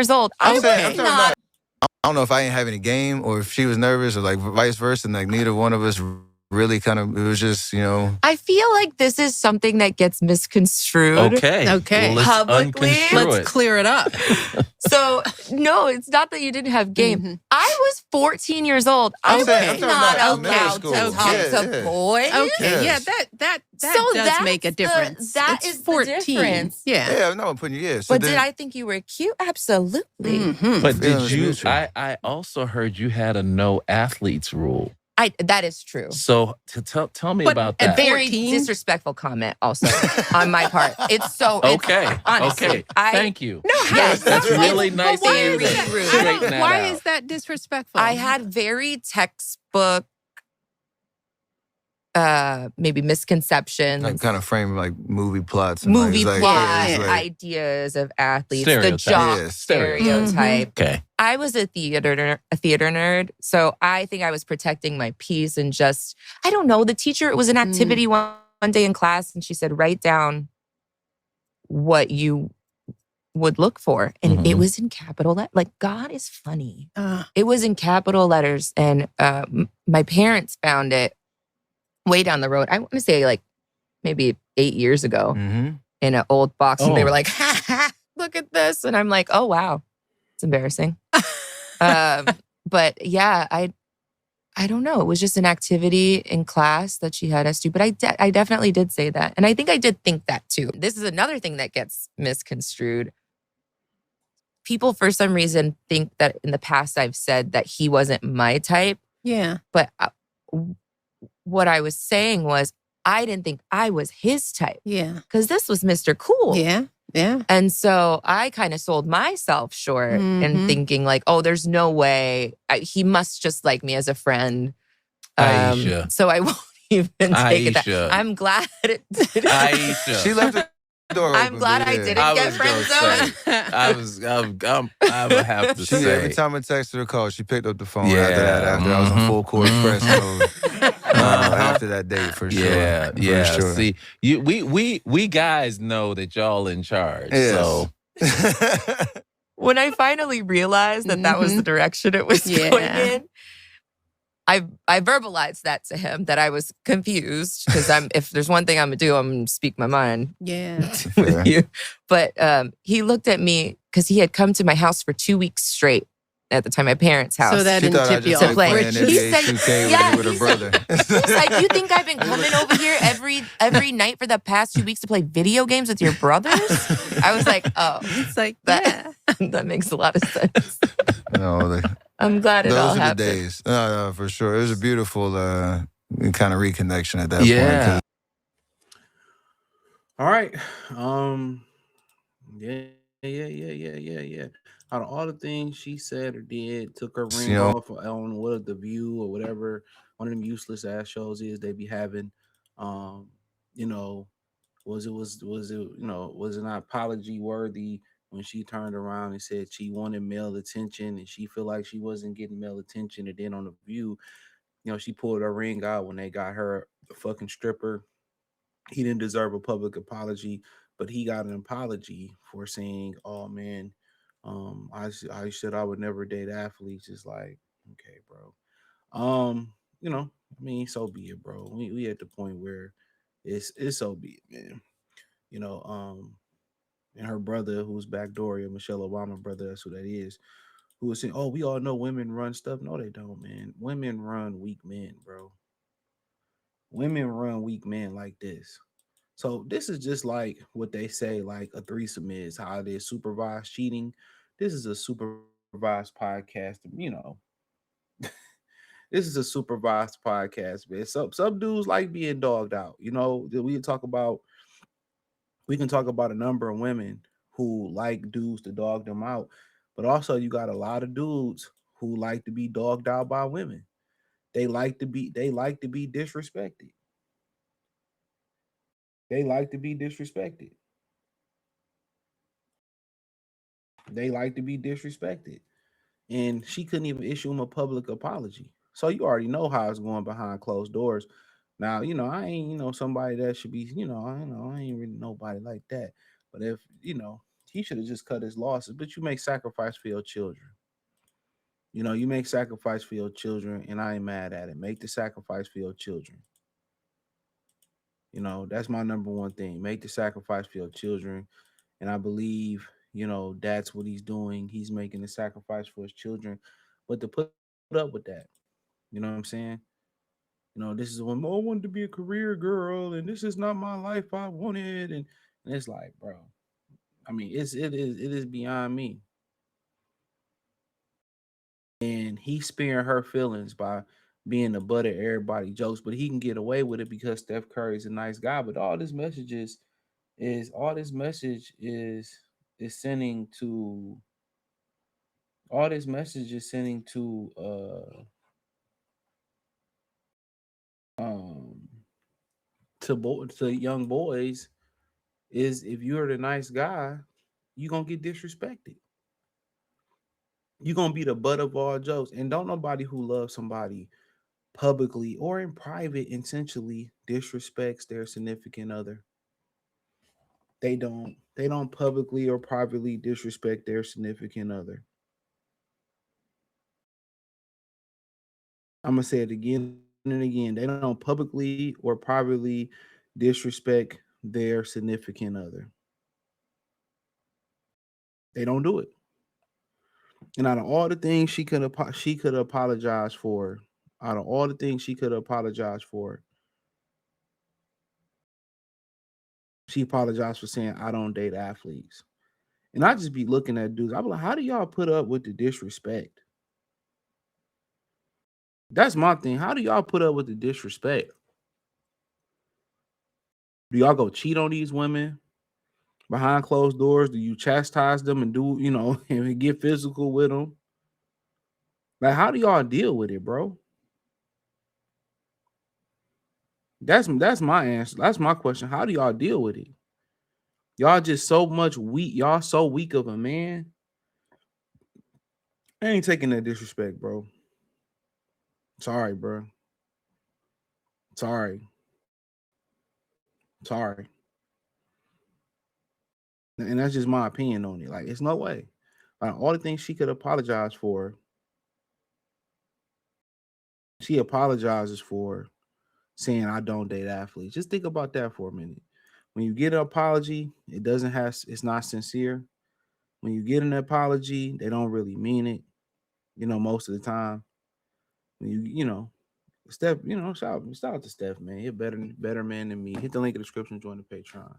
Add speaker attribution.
Speaker 1: years old. I was not.
Speaker 2: I don't know if I ain't having a game or if she was nervous or like vice versa. And like neither one of us really kind of, it was just,
Speaker 1: I feel like this is something that gets misconstrued.
Speaker 3: Okay.
Speaker 4: Well,
Speaker 3: let's
Speaker 1: publicly.
Speaker 4: Let's clear it up.
Speaker 1: So, no, it's not that you didn't have game.
Speaker 4: Mm-hmm.
Speaker 1: I was 14 years old. I was not allowed to talk to boys.
Speaker 4: Okay, that does make a difference.
Speaker 1: That
Speaker 4: it's
Speaker 1: is
Speaker 4: 14.
Speaker 1: the difference.
Speaker 4: Yeah.
Speaker 2: no, I'm putting you, So
Speaker 1: but did I think you were cute? Absolutely.
Speaker 4: Mm-hmm.
Speaker 3: But did you, I also heard you had a no athletes rule.
Speaker 1: That is true.
Speaker 3: So tell me about that.
Speaker 1: A very disrespectful comment also on my part. It's so
Speaker 3: okay.
Speaker 1: Honestly,
Speaker 3: okay. Thank you.
Speaker 1: No, yes,
Speaker 3: that's really nice.
Speaker 1: Very rude.
Speaker 4: Why is that disrespectful?
Speaker 1: I had very textbook, maybe misconceptions.
Speaker 2: Like kind of frame like movie plots.
Speaker 1: And ideas of athletes. The jock stereotype.
Speaker 3: Okay.
Speaker 1: I was a theater nerd, so I think I was protecting my peace and just, I don't know, the teacher, it was an activity one day in class and she said, write down what you would look for. And it was in capital letters. Like, God is funny. It was in capital letters. And my parents found it way down the road. I want to say like maybe 8 years ago in an old box. And they were like, ha, ha, look at this. And I'm like, oh, wow. It's embarrassing. But yeah, I don't know. It was just an activity in class that she had us do. But I definitely did say that. And I think I did think that too. This is another thing that gets misconstrued. People, for some reason, think that in the past I've said that he wasn't my type.
Speaker 4: Yeah.
Speaker 1: But what I was saying was I didn't think I was his type.
Speaker 4: Yeah.
Speaker 1: Because this was Mr. Cool.
Speaker 4: Yeah. Yeah.
Speaker 1: And so I kind of sold myself short in thinking like, oh, there's no way. He must just like me as a friend.
Speaker 3: Ayesha.
Speaker 1: So I won't even take it that. I'm glad it did.
Speaker 3: Ayesha.
Speaker 2: She left the door open.
Speaker 1: I'm glad I didn't get friend zoned.
Speaker 3: I would have to say.
Speaker 2: Every time I texted her call, she picked up the phone after I was on full court press mode. After that date, for sure.
Speaker 3: Yeah,
Speaker 2: for sure.
Speaker 3: See, we guys know that y'all in charge.
Speaker 2: Yes.
Speaker 3: So
Speaker 1: when I finally realized that was the direction it was going in, I verbalized that to him that I was confused because if there's one thing I'm gonna do, I'm gonna speak my mind. With you. But he looked at me because he had come to my house for 2 weeks straight. At the time, my parents' house.
Speaker 4: So that didn't tip you off.
Speaker 1: He said, with her brother. He's like, you think I've been coming over here every night for the past 2 weeks to play video games with your brothers? I was like, oh.
Speaker 4: It's like,
Speaker 1: that makes a lot of sense.
Speaker 2: No,
Speaker 1: I'm glad it all happened.
Speaker 2: Those are the days. No, for sure. It was a beautiful kind of reconnection at that point.
Speaker 5: All right. Yeah. Out of all the things she said or did, took her ring off on what The View or whatever, one of them useless ass shows is they be having, was it not apology worthy when she turned around and said she wanted male attention and she feel like she wasn't getting male attention, and then on The View, she pulled her ring out when they got her a fucking stripper. He didn't deserve a public apology, but he got an apology for saying, "Oh man, I said I would never date athletes." It's like, okay, bro. So be it, bro. We at the point where it's so be it, man. And her brother, who's Backdooria, Michelle Obama brother, that's who that is, who was saying, "Oh, we all know women run stuff." No, they don't, man. Women run weak men, bro. Women run weak men like this. So this is just like what they say, like a threesome is, how it is supervised cheating. This is a supervised podcast, This is a supervised podcast, man. Some dudes like being dogged out. We can talk about a number of women who like dudes to dog them out, but also you got a lot of dudes who like to be dogged out by women. They like to be disrespected. They like to be disrespected. And she couldn't even issue him a public apology. So you already know how it's going behind closed doors. Now, I ain't, somebody that should be, I ain't really nobody like that. But if, he should have just cut his losses. But you make sacrifice for your children. You know, you make sacrifice for your children, and I ain't mad at it. Make the sacrifice for your children. You know, that's my number one thing. Make the sacrifice for your children. And I believe, you know, that's what he's doing. He's making the sacrifice for his children. But to put up with that, you know what I'm saying? You know, this is when I wanted to be a career girl, and this is not my life I wanted. And it's like, bro, I mean, it is beyond me. And he's sparing her feelings by being the butt of everybody's jokes, but he can get away with it because Steph Curry is a nice guy. But all this message is sending to all this message is sending to young boys is if you're the nice guy, you're gonna get disrespected. You're gonna be the butt of all jokes. And don't nobody who loves somebody publicly or in private intentionally disrespects their significant other. They don't publicly or privately disrespect their significant other. I'm gonna say it again and again. They don't publicly or privately disrespect their significant other. They don't do it. And out of all the things she could apologize for, out of all the things she could apologize for, she apologized for saying I don't date athletes. And I just be looking at dudes. I'm like, how do y'all put up with the disrespect? That's my thing. How do y'all put up with the disrespect? Do y'all go cheat on these women behind closed doors? Do you chastise them and do, you know, and get physical with them? Like, how do y'all deal with it, bro? That's my answer. That's my question. How do y'all deal with it? Y'all just so much weak. Y'all so weak of a man. I ain't taking that disrespect, bro. Sorry, bro. Sorry. And that's just my opinion on it. Like, it's no way. Like, all the things she could apologize for, she apologizes for saying I don't date athletes. Just think about that for a minute. When you get an apology, it's not sincere. When you get an apology, they don't really mean it, you know, most of the time. When you know, Steph, you know, shout out to Steph, man. You're better man than me. Hit the link in the description, join the Patreon.